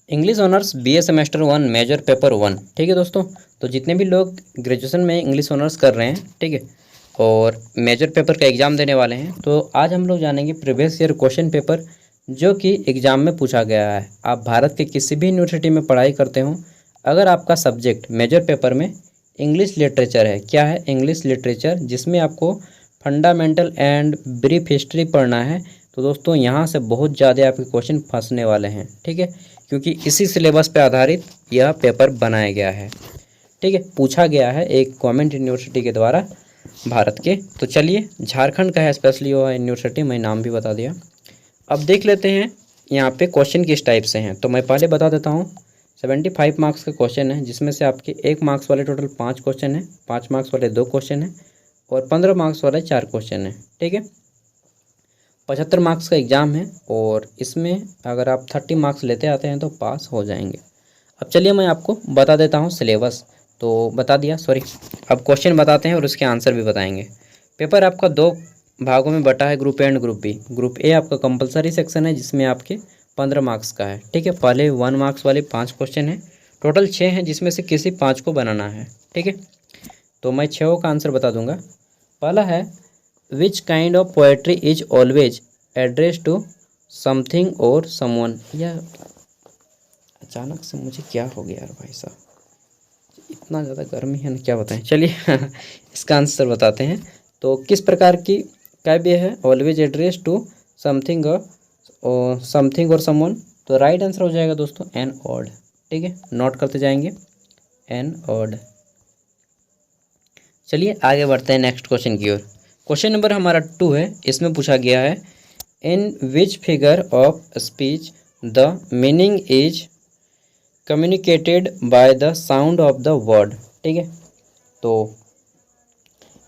English honours BA semester 1 major paper 1। ठीक है दोस्तों, तो जितने भी लोग ग्रेजुएशन में इंग्लिश ऑनर्स कर रहे हैं, ठीक है, और मेजर पेपर का एग्ज़ाम देने वाले हैं, तो आज हम लोग जानेंगे प्रीवियस ईयर क्वेश्चन पेपर जो कि एग्ज़ाम में पूछा गया है। आप भारत के किसी भी यूनिवर्सिटी में पढ़ाई करते हो, अगर आपका सब्जेक्ट मेजर पेपर में इंग्लिश लिटरेचर है, क्या है, इंग्लिश लिटरेचर, जिसमें आपको फंडामेंटल एंड ब्रीफ हिस्ट्री पढ़ना है, तो दोस्तों यहाँ से बहुत ज़्यादा आपके क्वेश्चन फंसने वाले हैं। ठीक है, क्योंकि इसी सिलेबस पे आधारित यह पेपर बनाया गया है। ठीक है, पूछा गया है एक गवर्नमेंट यूनिवर्सिटी के द्वारा भारत के। तो चलिए, झारखंड का है स्पेशली वो यूनिवर्सिटी, मैं नाम भी बता दिया। अब देख लेते हैं यहाँ पे क्वेश्चन किस टाइप से हैं। तो मैं पहले बता देता हूँ, 75 मार्क्स का क्वेश्चन है, जिसमें से आपके 1 मार्क्स वाले टोटल 5 क्वेश्चन हैं, 5 मार्क्स वाले 2 क्वेश्चन हैं और 15 मार्क्स वाले 4 क्वेश्चन हैं। ठीक है, 75 मार्क्स का एग्ज़ाम है और इसमें अगर आप 30 मार्क्स लेते आते हैं तो पास हो जाएंगे। अब चलिए मैं आपको बता देता हूँ सिलेबस, तो बता दिया, सॉरी। अब क्वेश्चन बताते हैं और उसके आंसर भी बताएंगे। पेपर आपका 2 भागों में बटा है, group A and group B. Group A आपका कंपलसरी सेक्शन है, जिसमें आपके 15 मार्क्स का है। ठीक है, पहले 1 मार्क्स वाले 5 क्वेश्चन हैं, टोटल 6 हैं, जिसमें से किसी 5 को बनाना है। ठीक है, तो मैं 6 का आंसर बता दूंगा। पहला है, which kind of poetry is always address to something और समवन। यह अचानक से मुझे क्या हो गया यार भाई साहब, इतना ज़्यादा गर्मी है ना, क्या बताएं। चलिए इसका आंसर बताते हैं। तो किस प्रकार की काव्य है, ऑलवेज एड्रेस टू समथिंग और समथिंग और समवन। तो राइट आंसर हो जाएगा दोस्तों एन ऑड। ठीक है, नोट करते जाएंगे, एन ऑड। चलिए आगे बढ़ते हैं नेक्स्ट क्वेश्चन की ओर। क्वेश्चन नंबर हमारा 2 है। इसमें पूछा गया है, in which figure of speech the meaning is communicated by the sound of the word. ठीक है, तो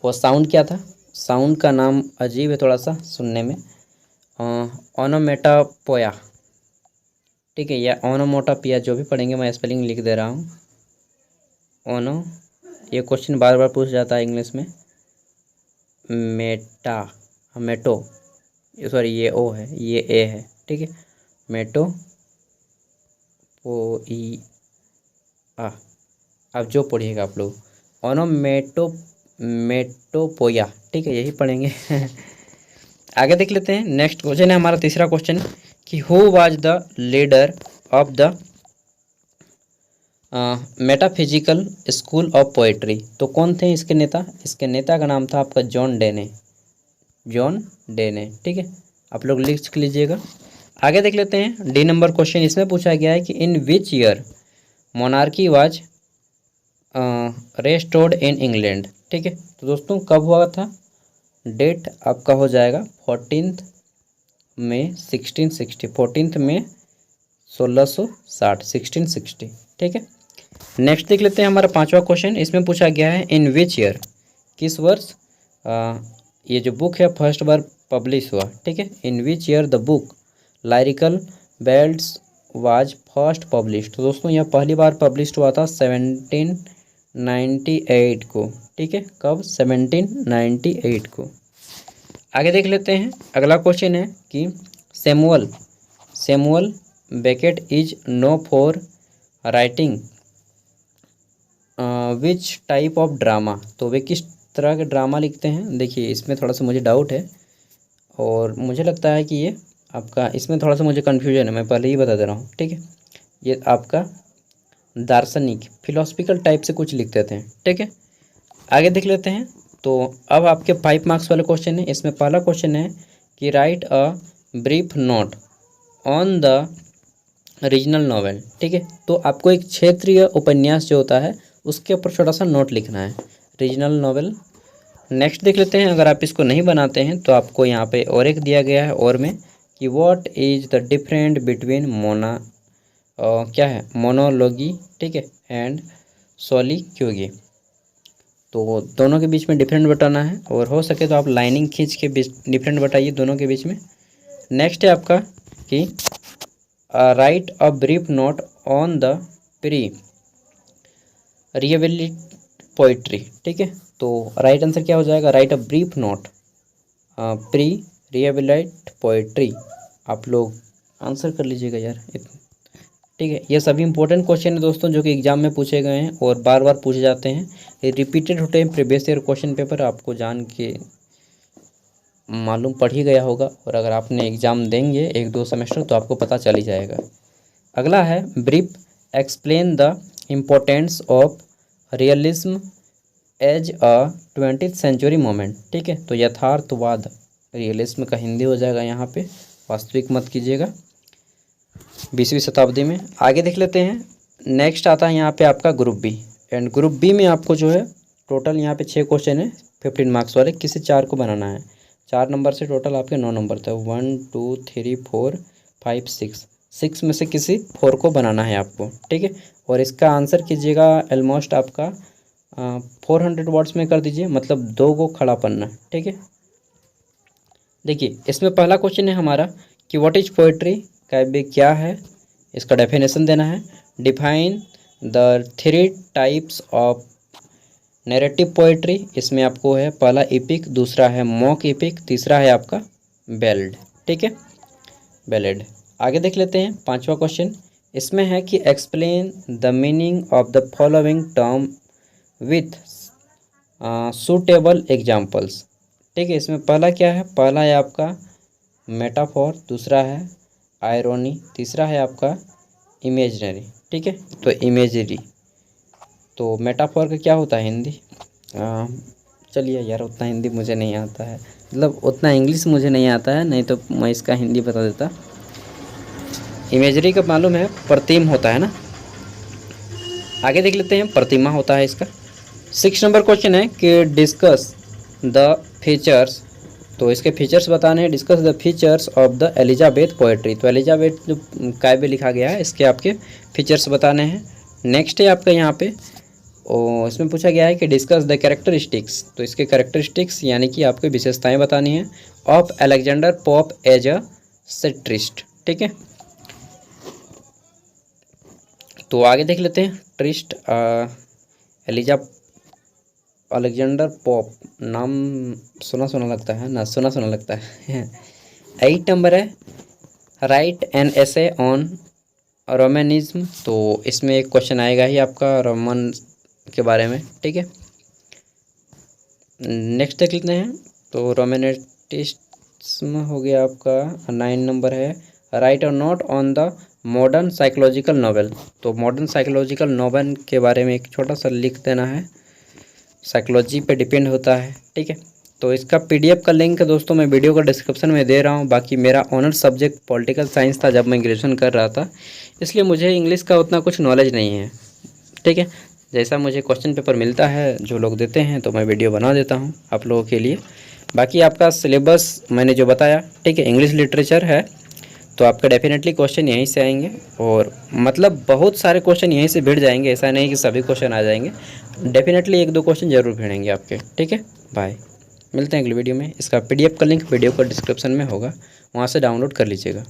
वो साउंड क्या था, साउंड का नाम अजीब है थोड़ा सा सुनने में, ओनोमेटोपोया। ठीक है, या ओनोमोटोपिया, जो भी पढ़ेंगे, मैं स्पेलिंग लिख दे रहा हूँ। ओनो, ये क्वेश्चन बार बार पूछ जाता है इंग्लिश में। मेटो, सॉरी ये ओ है, ये ए है। ठीक है, मेटो पोई आ। अब जो पढ़िएगा आप लोग, मेटोपोया। ठीक है, यही पढ़ेंगे आगे देख लेते हैं। नेक्स्ट क्वेश्चन है हमारा तीसरा क्वेश्चन, कि who was the leader of the metaphysical school of poetry. तो कौन थे इसके नेता, इसके नेता का नाम था आपका जॉन डेने, जॉन डेने। ठीक है, आप लोग लिख लीजिएगा। आगे देख लेते हैं डी नंबर क्वेश्चन। इसमें पूछा गया है कि in which year monarchy was restored in England. ठीक है, तो दोस्तों कब हुआ था, डेट आपका हो जाएगा 14 मई 1660, 14 मई 1660, 1660। ठीक है, नेक्स्ट देख लेते हैं हमारा 5वां क्वेश्चन। इसमें पूछा गया है, इन विच ईयर, किस वर्ष ये जो बुक है फर्स्ट बार पब्लिश हुआ। ठीक है, in which year the book lyrical ballads was first publish. तो दोस्तों यह पहली बार पब्लिश हुआ था 1798 को। ठीक है, कब, 1798 को। आगे देख लेते हैं, अगला क्वेश्चन है कि Samuel Beckett is known for writing which type of drama. तो वे किस तरह के ड्रामा लिखते हैं। देखिए, इसमें थोड़ा सा मुझे डाउट है और मुझे लगता है कि ये आपका, इसमें थोड़ा सा मुझे कन्फ्यूजन है, मैं पहले ही बता दे रहा हूँ। ठीक है, ये आपका दार्शनिक फिलोसफिकल टाइप से कुछ लिखते थे। ठीक है, आगे देख लेते हैं। तो अब आपके 5 मार्क्स वाले क्वेश्चन है। इसमें पहला क्वेश्चन है कि write a brief note on the regional novel. ठीक है, तो आपको एक क्षेत्रीय उपन्यास जो होता है उसके ऊपर छोटा सा नोट लिखना है, रीजनल नॉवेल। नेक्स्ट देख लेते हैं, अगर आप इसको नहीं बनाते हैं तो आपको यहाँ पे और एक दिया गया है, और में कि what is the different between क्या है, मोनोलॉगी, ठीक है, एंड सोलिक्यूगी। तो दोनों के बीच में डिफरेंट बताना है, और हो सके तो आप लाइनिंग खींच के बीच डिफरेंट बताइए दोनों के बीच में। नेक्स्ट है आपका कि write a brief note on the pre-Raphaelite poetry. ठीक है, तो राइट आंसर क्या हो जाएगा, write a brief note pre-Raphaelite poetry. आप लोग आंसर कर लीजिएगा यार। ठीक है। ये सभी इंपॉर्टेंट क्वेश्चन है दोस्तों जो कि एग्जाम में पूछे गए हैं और बार बार पूछे जाते हैं। ये रिपीटेड होते हैं प्रीवियस ईयर क्वेश्चन पेपर, आपको जान के मालूम पड़ ही गया होगा। और अगर आपने एग्ज़ाम देंगे 1-2 सेमेस्टर तो आपको पता चल ही जाएगा। अगला है brief explain the importance of realism as a 20th century moment. ठीक है, तो यथार्थवाद, रियलिज्म का हिंदी हो जाएगा यहाँ पे, वास्तविक मत कीजिएगा, 20वीं शताब्दी में। आगे देख लेते हैं। नेक्स्ट आता है यहाँ पे आपका group B, and group B में आपको जो है टोटल यहाँ पे 6 क्वेश्चन है 15 मार्क्स वाले, किसी 4 को बनाना है। 4 नंबर से टोटल आपके 9 नंबर थे, 1 2 3 4 5 6 में से किसी 4 को बनाना है आपको। ठीक है, और इसका आंसर कीजिएगा ऑलमोस्ट आपका 400 वर्ड्स में कर दीजिए, मतलब 2 को खड़ा पन्ना। ठीक है, देखिए इसमें पहला क्वेश्चन है हमारा कि व्हाट इज पोएट्री, काव्य क्या है, इसका डेफिनेशन देना है। Define the 3 types of narrative poetry, इसमें आपको है पहला एपिक, दूसरा है मॉक एपिक, तीसरा है आपका बैलेड। ठीक है, बैलेड। आगे देख लेते हैं 5वां क्वेश्चन। इसमें है कि explain the meaning of the following term with suitable examples. ठीक है, इसमें पहला क्या है, पहला है आपका मेटाफोर, दूसरा है आयरोनी, तीसरा है आपका इमेजनरी। ठीक है, तो इमेजरी, तो मेटाफोर का क्या होता है हिंदी, चलिए यार उतना हिंदी मुझे नहीं आता है, मतलब उतना इंग्लिश मुझे नहीं आता है, नहीं तो मैं इसका हिंदी बता देता। इमेजरी का मालूम है, प्रतिम होता है ना। आगे देख लेते हैं, प्रतिमा होता है इसका। 6 नंबर क्वेश्चन है कि डिस्कस द फीचर्स, तो इसके फीचर्स बताने हैं। Discuss the features of the Elizabeth poetry, तो एलिजाबेथ जो काव्य लिखा गया है इसके आपके फीचर्स बताने हैं। नेक्स्ट है आपका यहाँ पे इसमें पूछा गया है कि डिस्कस द कैरेक्टरिस्टिक्स, तो इसके कैरेक्टरिस्टिक्स यानी कि आपको विशेषताएं बतानी है of Alexander Pope as a satirist. ठीक है, तो आगे देख लेते हैं। ट्रिस्ट अलेक्जेंडर पोप, नाम सुना सुना लगता है ना, सुना सुना लगता है। 8 नंबर है right an essay on Romanism, तो इसमें एक क्वेश्चन आएगा ही आपका रोमन के बारे में। ठीक है, नेक्स्ट देख लेते हैं। तो रोमनेटिज्म हो गया आपका। 9 नंबर है राइट और note on the modern psychological novel, तो मॉडर्न साइकोलॉजिकल नॉवेल के बारे में एक छोटा सा लिख देना है, साइकोलॉजी पे डिपेंड होता है। ठीक है, तो इसका PDF का लिंक दोस्तों मैं वीडियो का डिस्क्रिप्शन में दे रहा हूँ। बाकी मेरा ऑनर सब्जेक्ट पॉलिटिकल साइंस था जब मैं ग्रेजुएशन कर रहा था, इसलिए मुझे इंग्लिश का उतना कुछ नॉलेज नहीं है। ठीक है, जैसा मुझे क्वेश्चन पेपर मिलता है जो लोग देते हैं तो मैं वीडियो बना देता हूँ आप लोगों के लिए। बाकी आपका सिलेबस मैंने जो बताया, ठीक है, इंग्लिश लिटरेचर है, तो आपका डेफिनेटली क्वेश्चन यहीं से आएंगे, और मतलब बहुत सारे क्वेश्चन यहीं से भिड़ जाएंगे, ऐसा नहीं कि सभी क्वेश्चन आ जाएंगे, डेफिनेटली 1-2 क्वेश्चन जरूर भिड़ेंगे आपके। ठीक है, बाय, मिलते हैं अगली वीडियो में। इसका PDF का लिंक वीडियो का डिस्क्रिप्शन में होगा, वहाँ से डाउनलोड कर लीजिएगा।